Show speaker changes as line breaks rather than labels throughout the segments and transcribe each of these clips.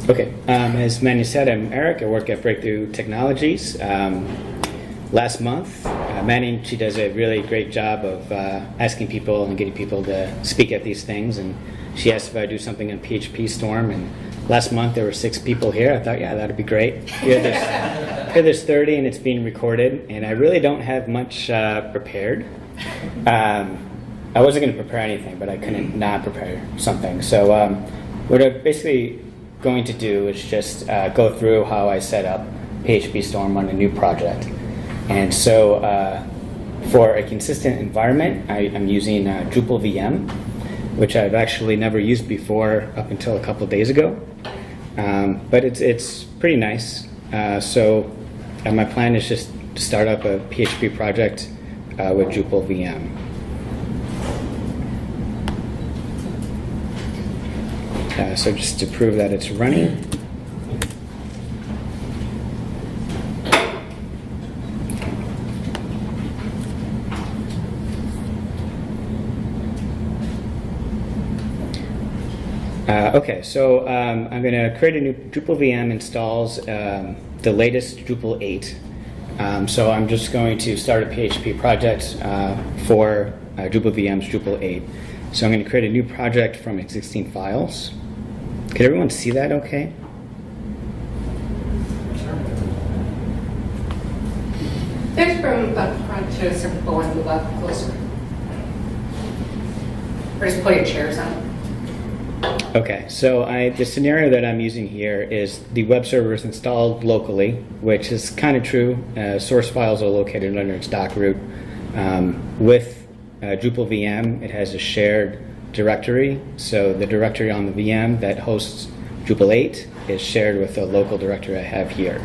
Okay, as Manu said, I'm Eric. I work at Breakthrough Technologies. Last month, Manny, she does a really great job of asking people and getting people to speak at these things. And she asked if I would do something on PhpStorm. And last month there were 6 people here. I thought, yeah, that'd be great. Here there's 30, and it's being recorded. And I really don't have much prepared. I wasn't going to prepare anything, but I couldn't not prepare something. So what I'm basically going to do is just go through how I set up PhpStorm on a new project. And so for a consistent environment, I'm using Drupal VM, which I've actually never used before up until a couple days ago. But it's pretty nice. So my plan is just to start up a PHP project with Drupal VM. So just to prove that it's running. Okay, so I'm going to create a new Drupal VM installs the latest Drupal 8. So I'm just going to start a PHP project for Drupal VM's Drupal 8. So I'm going to create a new project from existing files. Can everyone see that okay?
There's room up front to some people want to move up closer. Or just pull your chairs on.
Okay, so the scenario that I'm using here is the web server is installed locally, which is kind of true. Source files are located under its doc root. With Drupal VM, it has a shared directory. So the directory on the VM that hosts Drupal 8 is shared with the local directory I have here.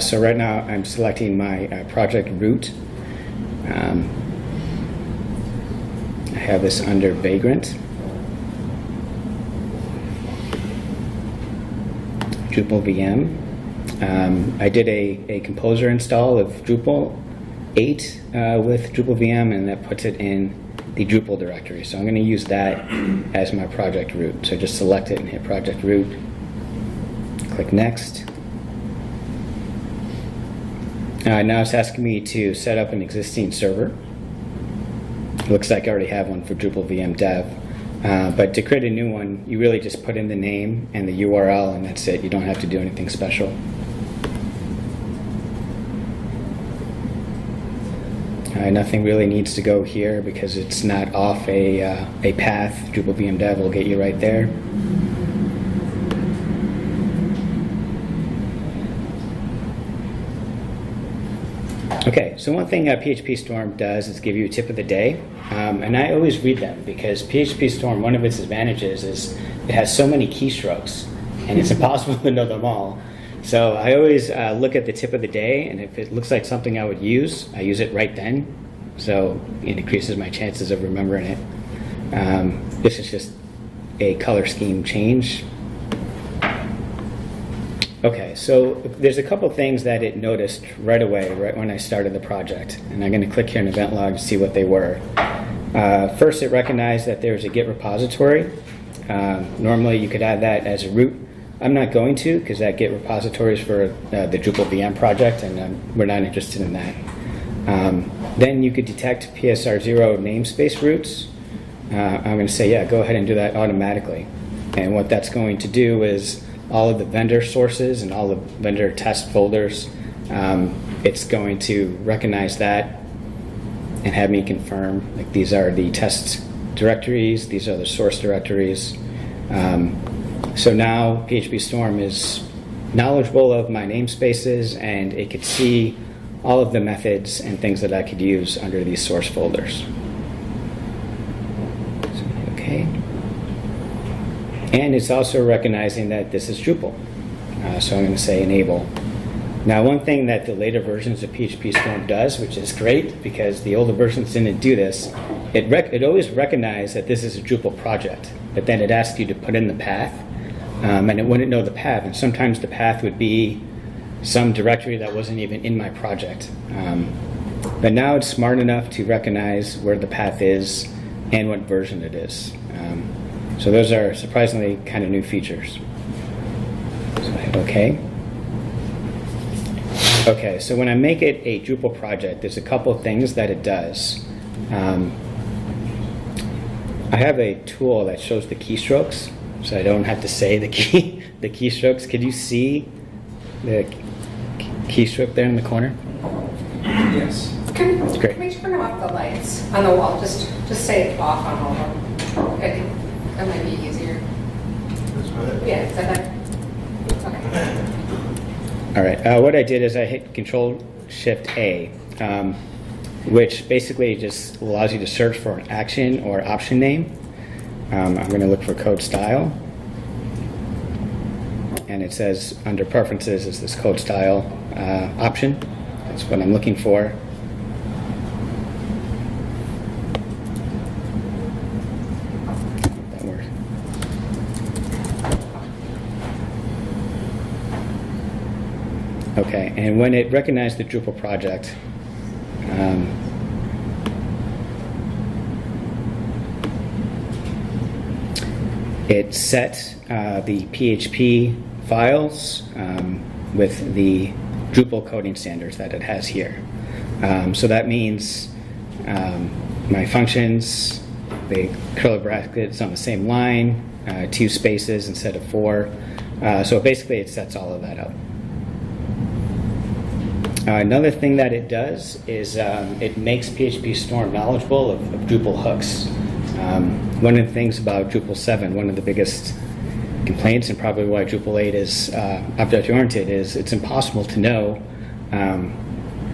So right now I'm selecting my project root. I have this under Vagrant. Drupal VM. I did a composer install of Drupal 8 with Drupal VM, and that puts it in the Drupal directory. So I'm going to use that as my project root. So just select it and hit project root. Click next. Now it's asking me to set up an existing server. It looks like I already have one for Drupal VM Dev. But to create a new one, you really just put in the name and the URL, and that's it. You don't have to do anything special. Nothing really needs to go here because it's not off a path. Drupal VM Dev will get you right there. Okay, so one thing PhpStorm does is give you a tip of the day, and I always read them because PhpStorm, one of its advantages is it has so many keystrokes, and it's impossible to know them all. So I always look at the tip of the day, and if it looks like something I would use, I use it right then. So it increases my chances of remembering it. This is just a color scheme change. Okay, so there's a couple things that it noticed right away, right when I started the project. And I'm going to click here in Event Log to see what they were. First, it recognized that there's a Git Repository. Normally, you could add that as a root. I'm not going to, because that Git Repository is for the Drupal VM project, and we're not interested in that. Then you could detect PSR0 namespace roots. I'm going to say, yeah, go ahead and do that automatically. And what that's going to do is all of the vendor sources and all the vendor test folders, it's going to recognize that and have me confirm, like, these are the test directories, these are the source directories. So now PhpStorm is knowledgeable of my namespaces, and it could see all of the methods and things that I could use under these source folders. So, okay. And it's also recognizing that this is Drupal. So I'm going to say enable. Now, one thing that the later versions of PhpStorm does, which is great because the older versions didn't do this, it always recognized that this is a Drupal project, but then it asked you to put in the path, and it wouldn't know the path. And sometimes the path would be some directory that wasn't even in my project. But now it's smart enough to recognize where the path is and what version it is. So those are surprisingly kind of new features. So I hit OK. Okay, so when I make it a Drupal project, there's a couple of things that it does. I have a tool that shows the keystrokes, so I don't have to say the keystrokes. Could you see the keystroke there in the corner?
Yes.
Can
Great.
we turn off the lights on the wall? Just say it off on all of them. I think that might be easier.
That's right.
Yeah, is that better? Okay.
All right, what I did is I hit Control-Shift-A, which basically just allows you to search for an action or option name. I'm going to look for code style. And it says under preferences is this code style option. That's what I'm looking for. That works. Okay, and when it recognized the Drupal project, it set the PHP files with the Drupal coding standards that it has here. So that means my functions, the curly brackets on the same line, 2 spaces instead of 4. So basically it sets all of that up. Another thing that it does is it makes PhpStorm knowledgeable of Drupal hooks. One of the things about Drupal 7, one of the biggest complaints, and probably why Drupal 8 is object-oriented, is it's impossible to know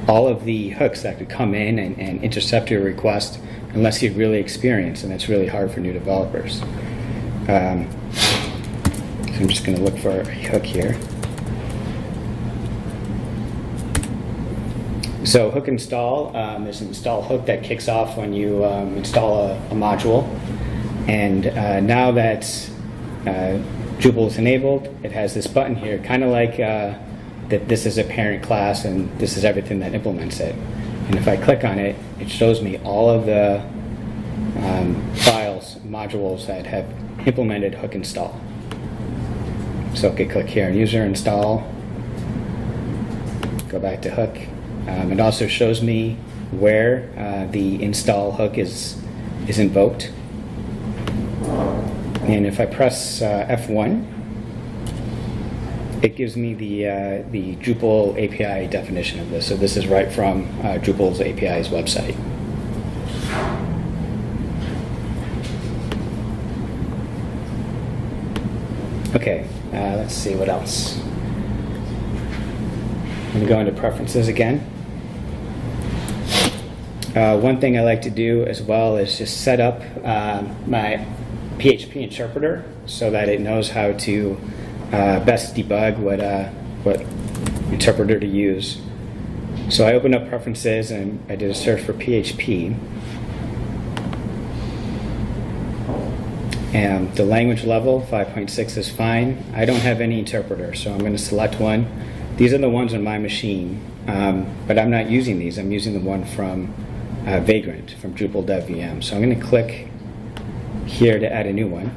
all of the hooks that could come in and intercept your request unless you're really experienced, and it's really hard for new developers. So I'm just going to look for a hook here. So hook install, there's an install hook that kicks off when you install a module. And now that Drupal is enabled, it has this button here, kind of like that this is a parent class and this is everything that implements it. And if I click on it, it shows me all of the files, modules that have implemented hook install. So I could click here on user install, go back to hook. It also shows me where the install hook is invoked. And if I press F1, it gives me the Drupal API definition of this. So this is right from Drupal's API's website. Okay, let's see what else. I'm going to go into preferences again. One thing I like to do as well is just set up my PHP interpreter so that it knows how to best debug what interpreter to use. So I opened up preferences and I did a search for PHP. And the language level, 5.6 is fine. I don't have any interpreter, so I'm going to select one. These are the ones on my machine, but I'm not using these. I'm using the one from Vagrant, from Drupal Dev VM. So I'm going to click here to add a new one.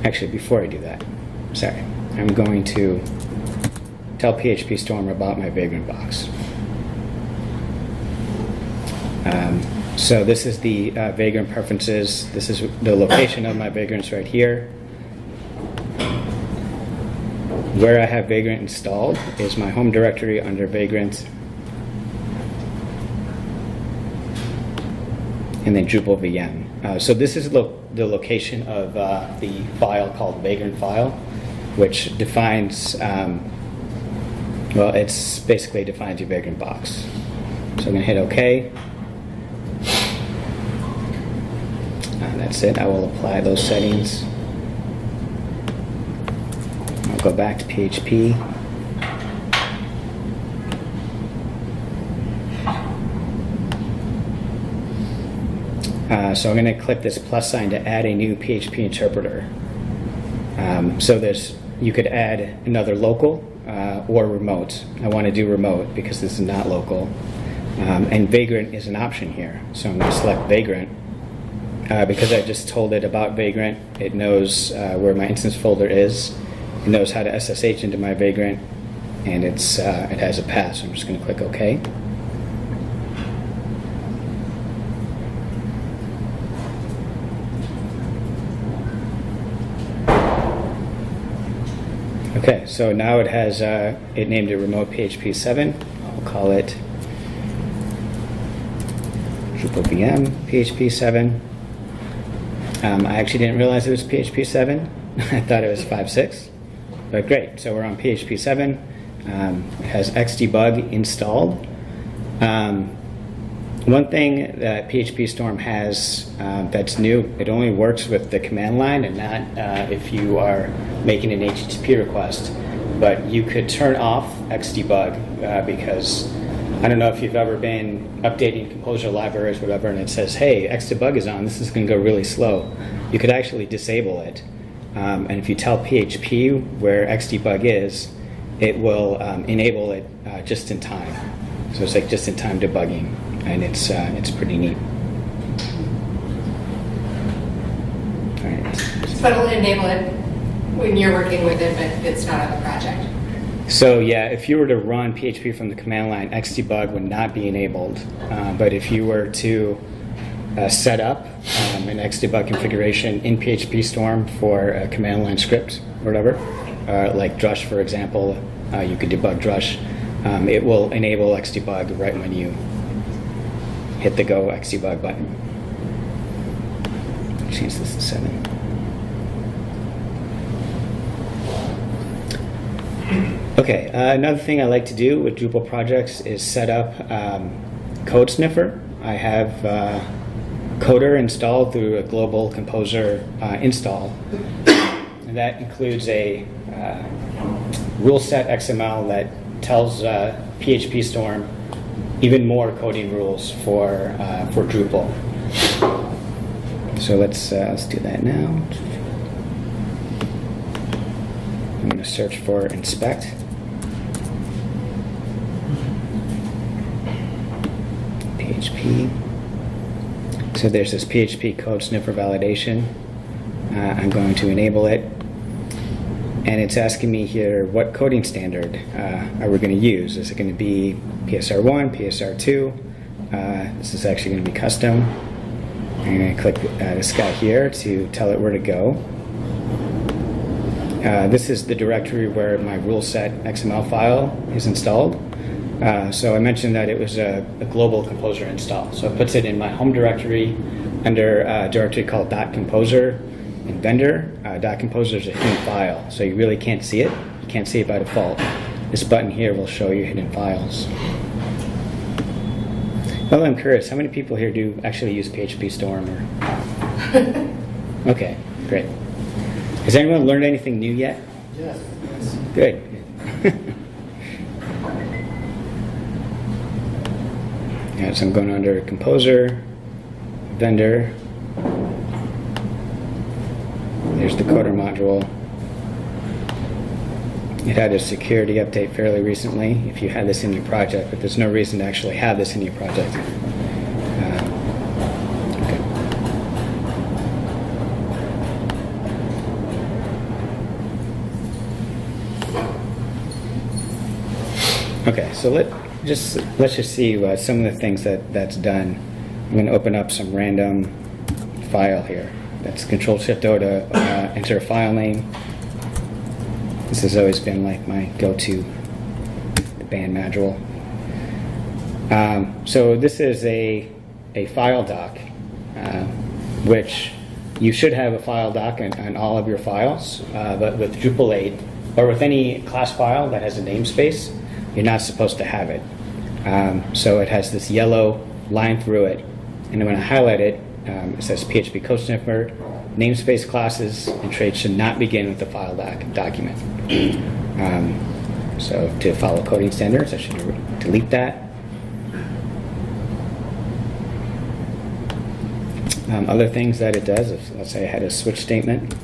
Actually, before I do that, sorry, I'm going to tell PhpStorm about my Vagrant box. So this is the Vagrant preferences. This is the location of my Vagrants right here. Where I have Vagrant installed is my home directory under Vagrant, and then Drupal VM. So this is the location of the file called Vagrant file, which defines, well, it's basically defines your Vagrant box. So I'm going to hit OK. That's it. I will apply those settings. I'll go back to PHP. So I'm going to click this plus sign to add a new PHP interpreter. So you could add another local or remote. I want to do remote because this is not local. And Vagrant is an option here. So I'm going to select Vagrant. because I just told it about Vagrant, it knows where my instance folder is. It knows how to SSH into my Vagrant, and it has a path. So I'm just going to click OK. Okay, so now it has it named it remote PHP 7. I'll call it Drupal VM PHP 7. I actually didn't realize it was PHP 7. I thought it was 5.6, but great. So we're on PHP 7. It has XDBug installed. One thing that PhpStorm has that's new, it only works with the command line and not if you are making an HTTP request. But you could turn off XDBug because I don't know if you've ever been updating composer libraries or whatever, and it says, hey, XDebug is on, this is going to go really slow. You could actually disable it. And if you tell PHP where XDebug is, it will enable it just in time. So it's like just in time debugging, and it's pretty neat. All right.
So it'll enable it when you're working with it, but it's not on the project.
So yeah, if you were to run PHP from the command line, XDebug would not be enabled. But if you were to set up an XDebug configuration in PhpStorm for a command line script or whatever, like Drush, for example, you could debug Drush. It will enable XDebug right when you hit the Go XDebug button. Change this to 7. Okay, another thing I like to do with Drupal projects is set up code sniffer. I have Coder installed through a global composer install. And that includes a rule set XML that tells PhpStorm even more coding rules for Drupal. So let's do that now. I'm going to search for inspect. PHP. So there's this PHP code sniffer validation. I'm going to enable it. And it's asking me here, what coding standard are we going to use? Is it going to be PSR1, PSR2? This is actually going to be custom. I'm going to click this guy here to tell it where to go. This is the directory where my rule set XML file is installed. So I mentioned that it was a global composer install. So it puts it in my home directory under a directory called .composer and vendor. .composer is a hidden file, so you really can't see it. You can't see it by default. This button here will show you hidden files. Well, I'm curious, how many people here do actually use PhpStorm? Or... Okay, great. Has anyone learned anything new yet?
Yes.
Good. Yeah, so I'm going under Composer, Vendor. There's the coder module. It had a security update fairly recently if you had this in your project, but there's no reason to actually have this in your project. Okay, so let's just see some of the things that's done. I'm going to open up some random file here. That's Control-Shift-O to enter a file name. This has always been like my go-to, the band module. So this is a file doc, which you should have a file doc on all of your files, but with Drupal 8, or with any class file that has a namespace, you're not supposed to have it. So it has this yellow line through it, and when I highlight it, it says PHP Code Sniffer, namespace classes and traits should not begin with the file document. So to follow coding standards, I should delete that. Other things that it does, if let's say I had a switch statement.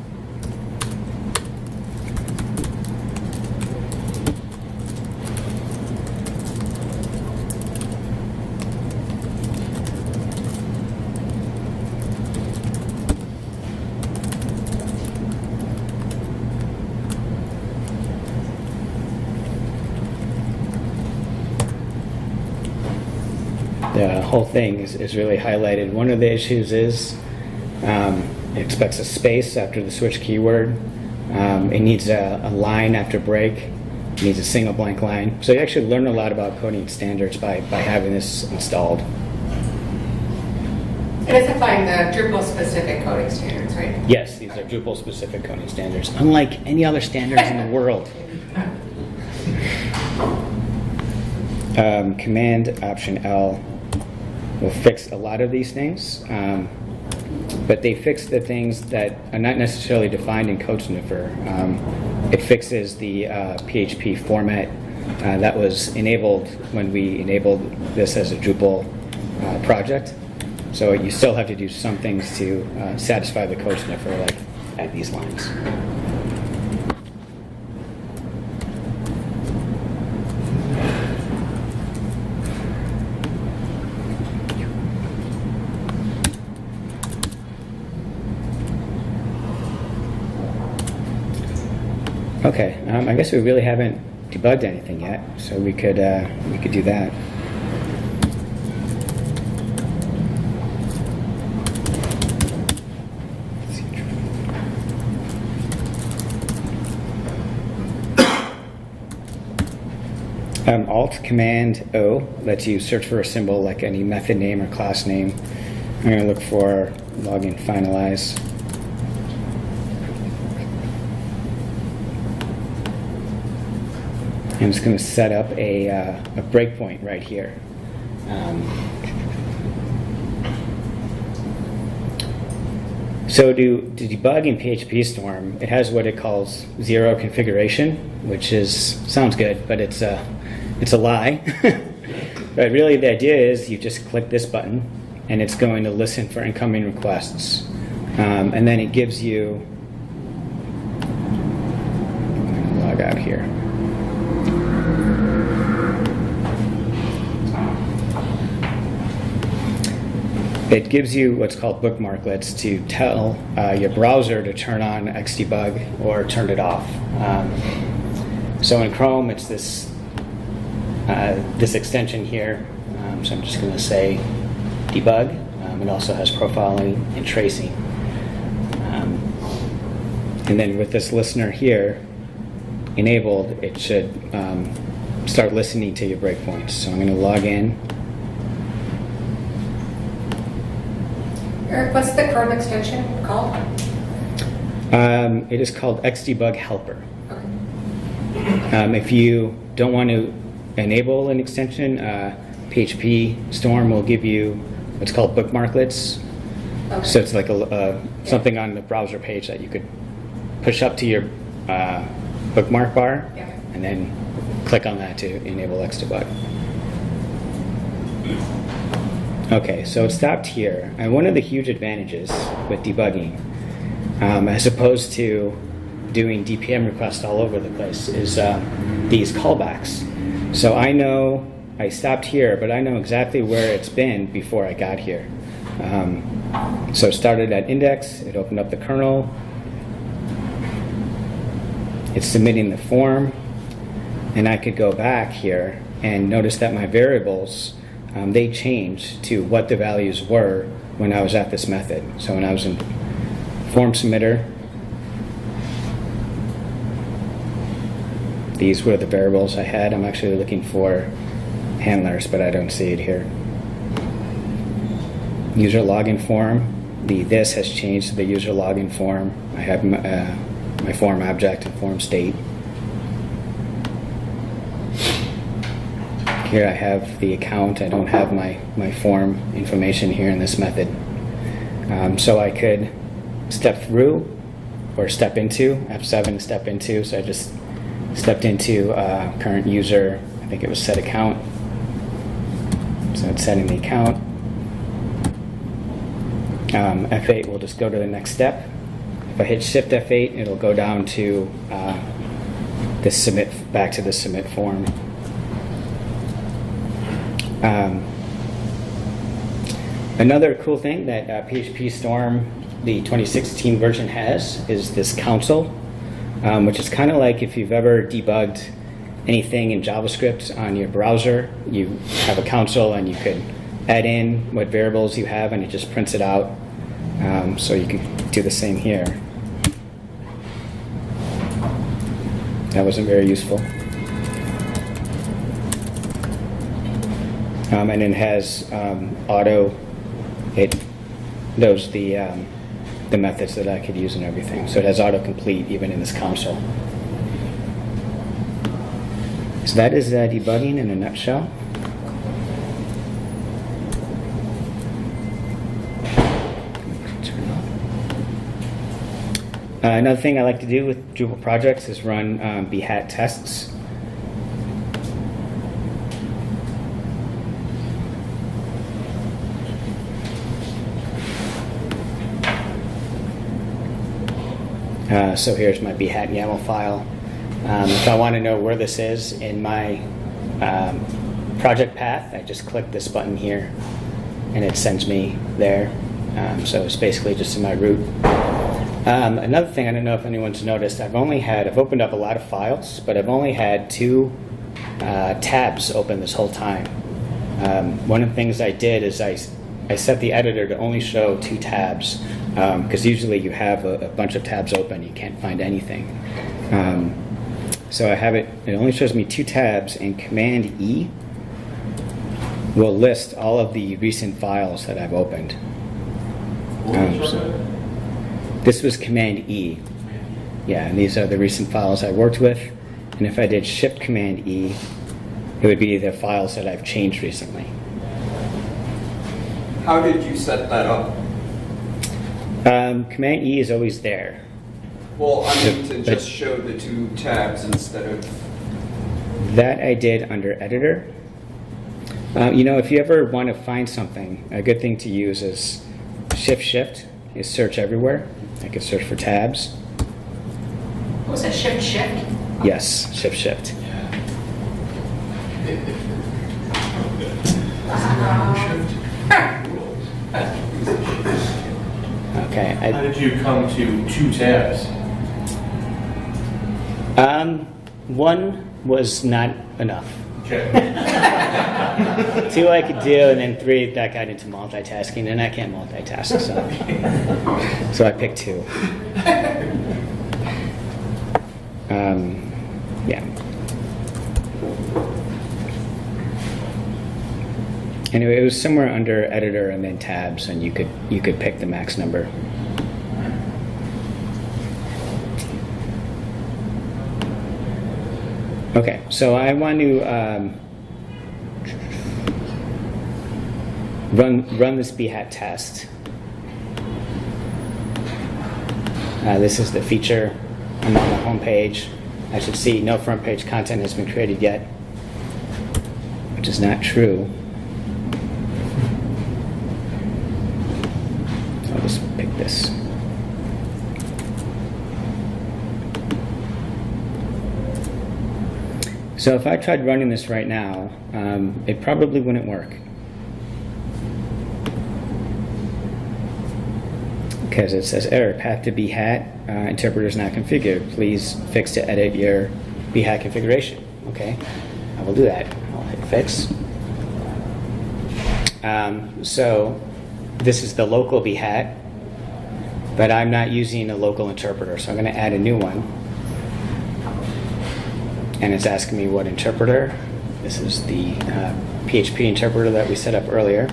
the whole thing is really highlighted. One of the issues is it expects a space after the switch keyword. It needs a line after break. It needs a single blank line. So you actually learn a lot about coding standards by having this installed.
And it's applying the Drupal-specific coding standards, right?
Yes, these are Drupal-specific coding standards, unlike any other standards in the world. Command Option L will fix a lot of these things, but they fix the things that are not necessarily defined in Code Sniffer. It fixes the PHP format that was enabled when we enabled this as a Drupal project. So you still have to do some things to satisfy the Code Sniffer, like add these lines. Okay, I guess we really haven't debugged anything yet, so we could do that. Alt-Command-O lets you search for a symbol like any method name or class name. I'm going to look for login finalize. I'm just going to set up a breakpoint right here. So to debug in PhpStorm, it has what it calls zero configuration, which sounds good, but it's a lie. But really the idea is you just click this button and it's going to listen for incoming requests. And then it gives you, I'm going to log out here. It gives you what's called bookmarklets to tell your browser to turn on XDBug or turn it off. So in Chrome, it's this extension here. So I'm just going to say debug. It also has profiling and tracing. And then with this listener here enabled, it should start listening to your breakpoints. So I'm going to log in.
Eric, what's the Chrome extension called?
It is called XDBug Helper.
Okay.
If you don't want to enable an extension, PhpStorm will give you what's called bookmarklets.
Okay.
So it's like something on the browser page that you could push up to your bookmark bar,
Yeah.
and then click on that to enable XDebug. Okay, so it stopped here. And one of the huge advantages with debugging, as opposed to doing DPM requests all over the place, is these callbacks. So I know I stopped here, but I know exactly where it's been before I got here. So it started at index, it opened up the kernel, it's submitting the form, and I could go back here and notice that my variables, they changed to what the values were when I was at this method. So when I was in form submitter, these were the variables I had. I'm actually looking for handlers, but I don't see it here. User login form, this has changed to the user login form. I have my form object and form state. Here I have the account. I don't have my form information here in this method. So I could step through or step into, F7 step into, so I just stepped into current user, I think it was set account. So it's setting the account. F8 will just go to the next step. If I hit Shift F8, it'll go down to the submit, back to the submit form. Another cool thing that PhpStorm, the 2016 version, has is this console, which is kind of like if you've ever debugged anything in JavaScript on your browser. You have a console and you could add in what variables you have, and it just prints it out. So you can do the same here. That wasn't very useful. And it has auto. It knows the methods that I could use and everything. So it has autocomplete even in this console. So that is debugging in a nutshell. Another thing I like to do with Drupal projects is run bhat tests. So here's my bhat YAML file. If I want to know where this is in my project path, I just click this button here, and it sends me there. So it's basically just in my root. Another thing, I don't know if anyone's noticed, I've opened up a lot of files, but I've only had 2 tabs open this whole time. One of the things I did is I set the editor to only show 2 tabs, because usually you have a bunch of tabs open, you can't find anything. So I have it only shows me 2 tabs, and Command E will list all of the recent files that I've opened. This was Command E. Yeah, and these are the recent files I worked with. And if I did Shift Command E, it would be the files that I've changed recently.
How did you set that up?
Command E is always there.
Well, I mean to just show the 2 tabs instead of...
That I did under Editor. If you ever want to find something, a good thing to use is Shift is search everywhere. I could search for tabs.
What was that, Shift?
Yes, Shift. Okay.
How did you come to 2 tabs?
One was not enough.
Okay.
2 I could do, and then 3 that got into multitasking, and I can't multitask, so I picked 2. Yeah. Anyway, it was somewhere under Editor and then Tabs, and you could pick the max number. Okay, so I want to run this bhat test. This is the feature. I'm on the home page. I should see no front page content has been created yet, which is not true. I'll just pick this. So if I tried running this right now, it probably wouldn't work. Because it says error, path to bhat, interpreter is not configured. Please fix to edit your bhat configuration. Okay, I will do that. I'll hit fix. So this is the local bhat, but I'm not using a local interpreter, so I'm going to add a new one. And it's asking me what interpreter. This is the PHP interpreter that we set up earlier.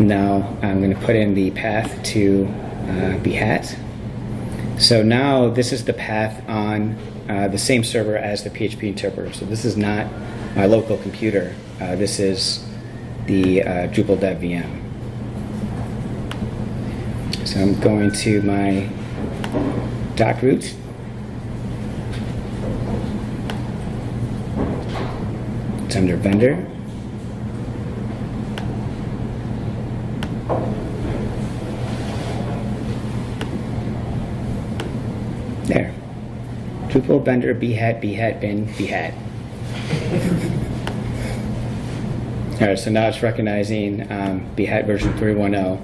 Now I'm going to put in the path to bhat. So now this is the path on the same server as the PHP interpreter. So this is not my local computer. This is the Drupal dev VM. So I'm going to my doc root. It's under vendor. There. Drupal vendor bhat bin bhat. All right, so now it's recognizing bhat version 3.10.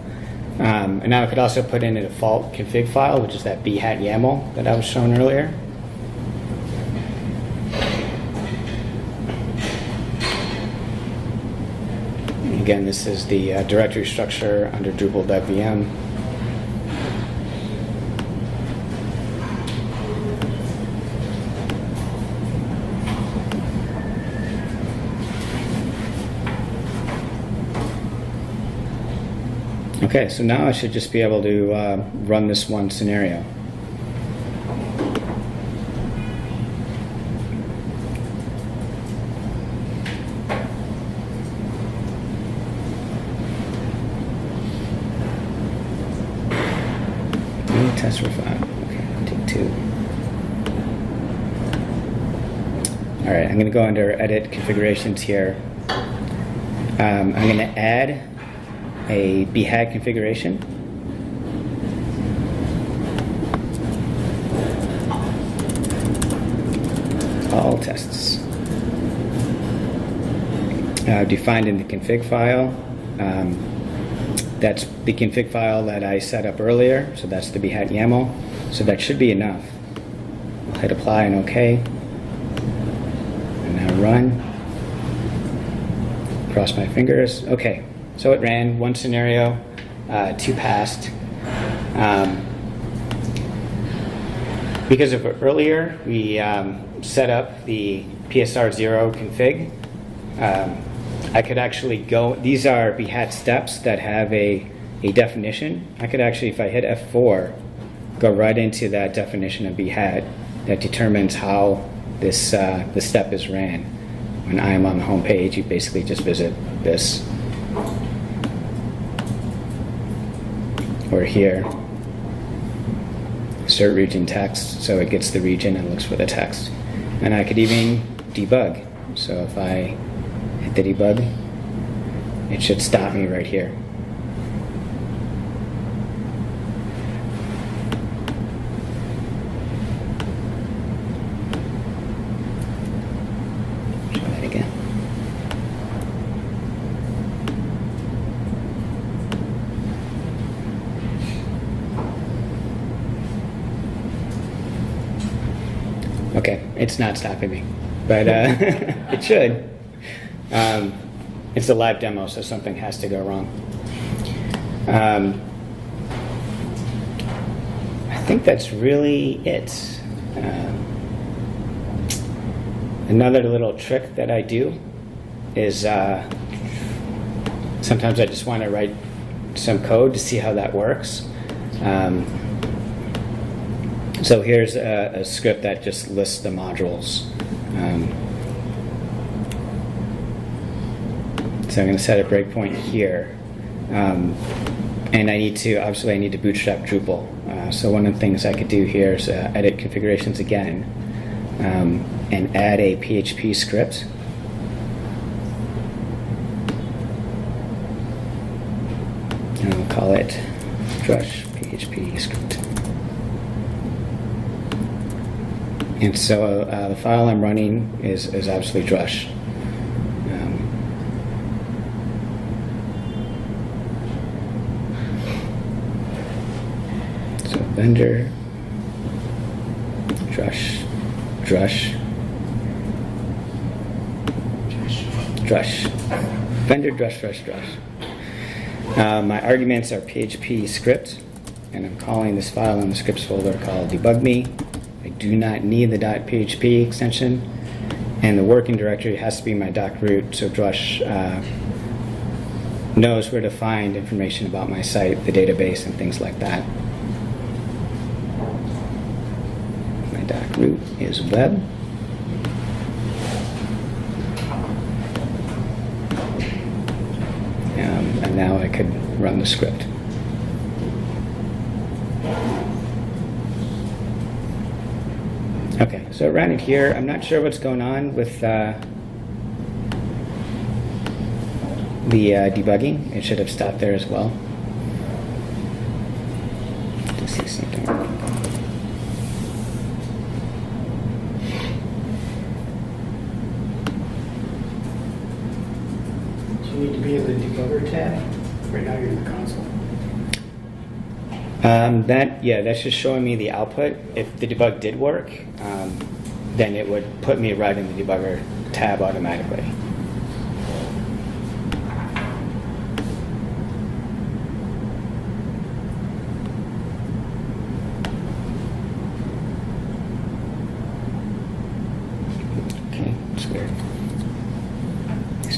And now I could also put in a default config file, which is that bhat YAML that I was showing earlier. again, this is the directory structure under Drupal.vm. Okay, so now I should just be able to run this one scenario. Test for 5. Okay, take 2. All right, I'm going to go under Edit Configurations here. I'm going to add a bhat configuration. All tests. Defined in the config file. That's the config file that I set up earlier, so that's the bhat YAML. So that should be enough. I'll hit apply and OK. And now run. Cross my fingers. OK, so it ran one scenario, 2 passed. Because of earlier, we set up the PSR0 config. I could actually go, these are bhat steps that have a definition. I could actually, if I hit F4, go right into that definition of bhat that determines how this the step is ran. When I am on the home page, you basically just visit this. Or here, insert region text, so it gets the region and looks for the text. And I could even debug. So if I hit the debug, it should stop me right here. Try that again. Okay, it's not stopping me, but it should. It's a live demo, so something has to go wrong. I think that's really it. Another little trick that I do is sometimes I just want to write some code to see how that works. So here's a script that just lists the modules. So I'm going to set a breakpoint here. And I need to bootstrap Drupal. So one of the things I could do here is edit configurations again and add a PHP script. And I'll call it drush PHP script. And so the file I'm running is obviously drush. So vendor drush vendor drush. My arguments are PHP script, and I'm calling this file in the scripts folder called debug me. I do not need the .php extension, and the working directory has to be my doc root, so drush knows where to find information about my site, the database, and things like that. My doc root is web. And now I could run the script. Okay, so it ran it here. I'm not sure what's going on with the debugging. It should have stopped there as well. To see something.
Do you need to be in the debugger tab? Right now you're in the console.
That's just showing me the output. If the debug did work, then it would put me right in the debugger tab automatically.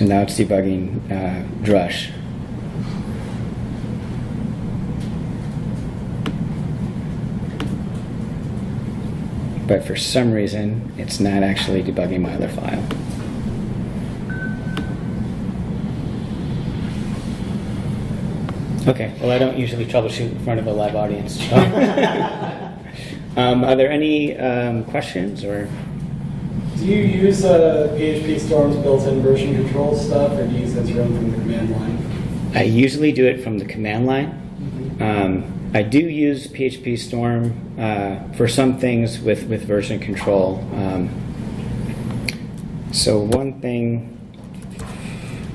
So now it's debugging Drush. But for some reason, it's not actually debugging my other file. Okay, well I don't usually troubleshoot in front of a live audience. So. Are there any questions or?
Do you use PhpStorm's built-in version control stuff, or do you use it run from the command line?
I usually do it from the command line. I do use PhpStorm for some things with version control. So one thing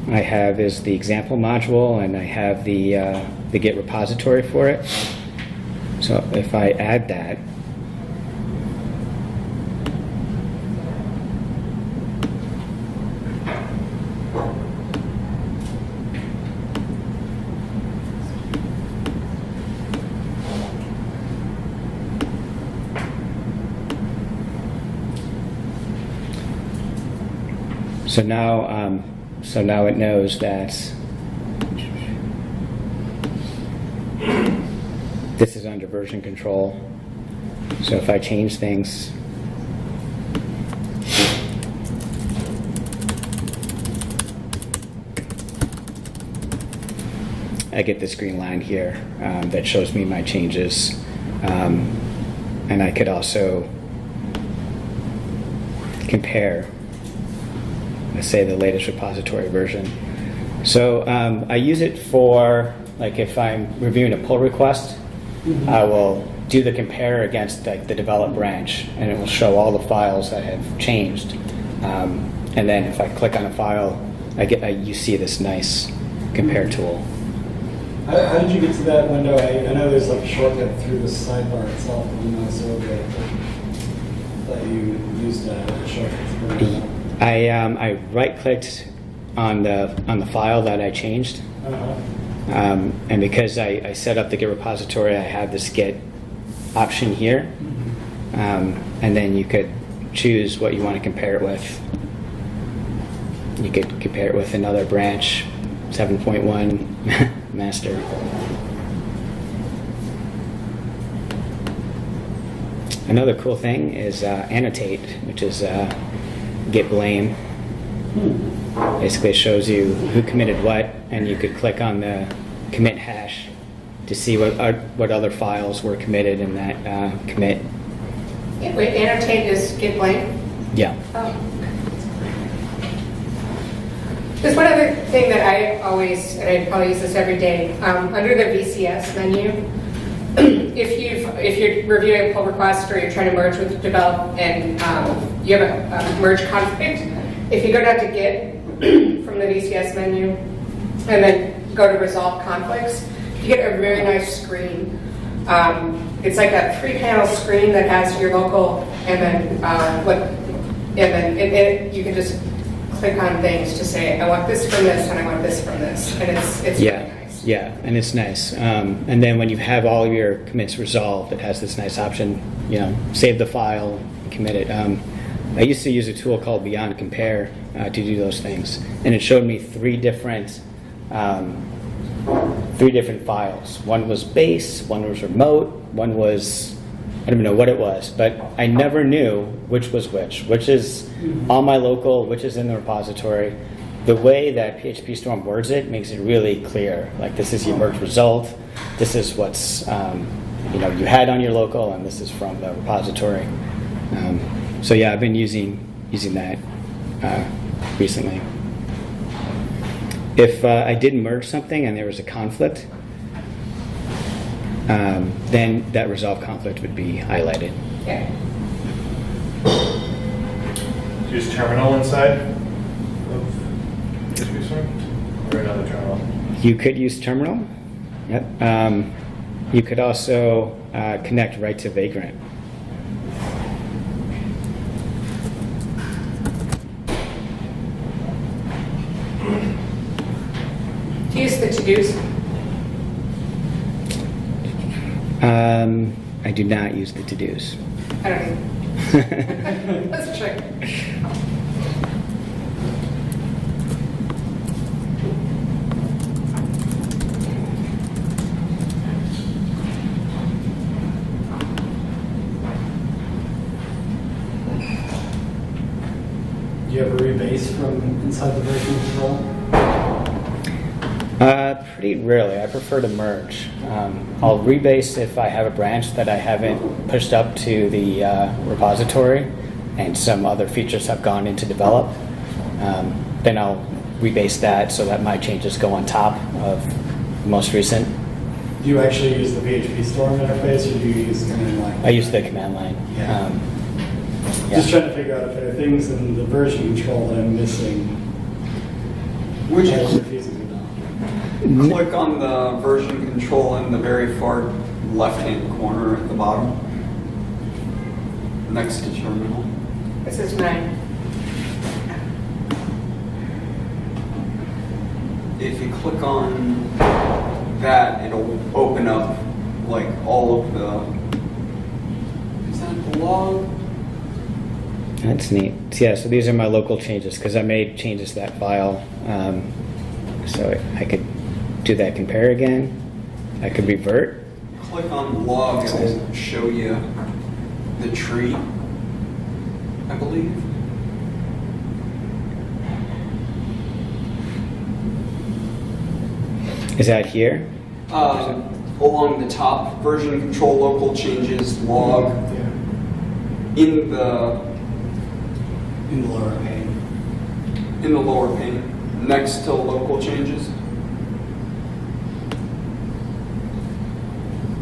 I have is the example module, and I have the Git repository for it. So if I add that, so now it knows that this is under version control. So if I change things, I get this green line here that shows me my changes. And I could also compare, let's say, the latest repository version. So I use it for, like, if I'm reviewing a pull request, I will do the compare against the develop branch, and it will show all the files that have changed. And then if I click on a file, you see this nice compare tool.
How did you get to that window? I know there's like a shortcut through the sidebar itself, so that you used a shortcut through it.
I right-clicked on the file that I changed, and because I set up the Git repository, I have this Git option here, and then you could choose what you want to compare it with. You could compare it with another branch, 7.1 master. Another cool thing is annotate, which is Git blame. Basically, it shows you who committed what, and you could click on the commit hash to see what other files were committed in that commit.
Yeah, wait, annotate is Git blame?
Yeah.
Oh. There's one other thing that I always, and I probably use this every day, under the VCS menu, if you're reviewing a pull request or you're trying to merge with develop and you have a merge conflict, if you go down to Git from the VCS menu and then go to resolve conflicts, you get a very nice screen. It's like a 3-panel screen that has your local, and then you can just click on things to say, I want this from this and I want this from this, and it's
Yeah.
really nice.
Yeah, and it's nice. And then when you have all of your commits resolved, it has this nice option, save the file, and commit it. I used to use a tool called Beyond Compare to do those things, and it showed me three different files. One was base, one was remote, one was, I don't even know what it was, but I never knew which was which is on my local, which is in the repository. The way that PhpStorm words it makes it really clear. Like, this is your merge result, this is what's you had on your local, and this is from the repository. So yeah, I've been using that recently. If I did merge something and there was a conflict, then that resolve conflict would be highlighted.
Yeah.
Use terminal inside of PhpStorm or another terminal?
You could use terminal. Yep. You could also connect right to Vagrant.
Do you use the to-dos?
I do not use the to-dos.
I don't know. Let's check.
inside the version control?
Pretty rarely. I prefer to merge. I'll rebase if I have a branch that I haven't pushed up to the repository and some other features have gone into develop. Then I'll rebase that so that my changes go on top of the most recent.
Do you actually use the PhpStorm interface, or do you use command line?
I use the command line.
Yeah.
Yeah.
Just trying to figure out if there are things in the version control that I'm missing.
Would
I was
you
refusing to know.
click on the version control in the very far left-hand corner at the bottom, next to terminal?
It says 9.
If you click on that, it'll open up like all of the. Is that the log?
That's neat. So, yeah, so these are my local changes because I made changes to that file. So I could do that compare again. I could revert.
Click on the log, it will show you the tree, I believe.
Is that here?
Along the top, version control, local changes, log,
Yeah.
in the
lower pane.
lower pane, next to local changes.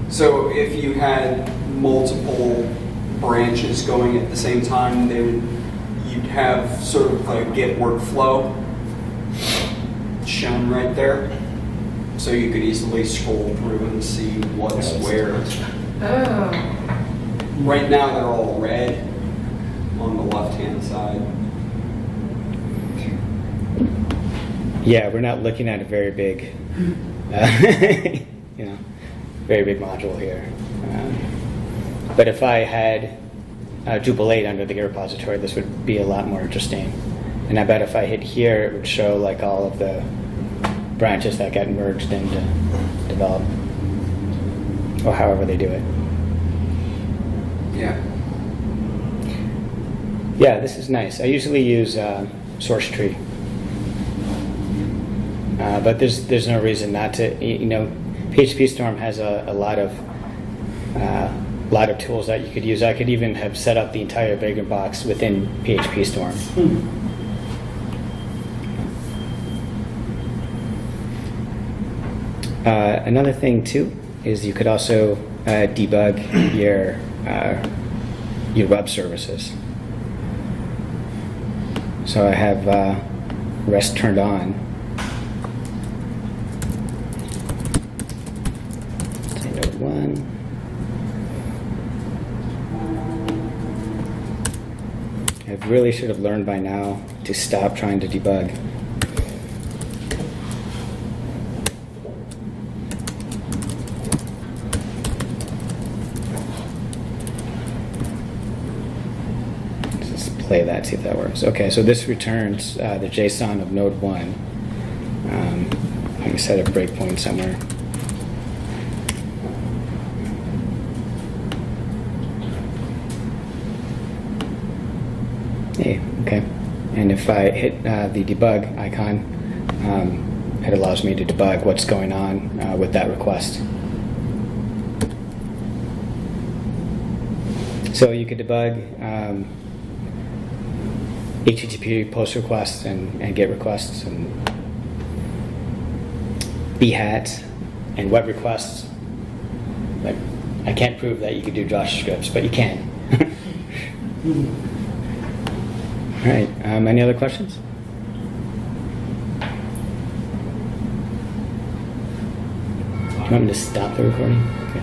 So if you had multiple branches going at the same time, you'd have sort of a Git workflow shown right there. So you could easily scroll through and see what's where.
Oh.
Right now they're all red on the left-hand side.
Yeah, we're not looking at a very big, very big module here. But if I had Drupal 8 under the Git repository, this would be a lot more interesting. And I bet if I hit here, it would show like all of the branches that got merged into develop, or however they do it.
Yeah.
Yeah, this is nice. I usually use source tree, but there's no reason not to. PhpStorm has a lot of tools that you could use. I could even have set up the entire bigger box within PhpStorm. Another thing too is you could also debug your web services. So I have REST turned on. Say node 1. I really should have learned by now to stop trying to debug. Play that, see if that works. Okay, so this returns the JSON of node 1. Let me set a breakpoint somewhere. Hey, okay. And if I hit the debug icon, it allows me to debug what's going on with that request. So you could debug HTTP post requests and GET requests and bhat and web requests. Like, I can't prove that you could do JavaScript, but you can. All right. Any other questions? Do you want me to stop the recording? Okay.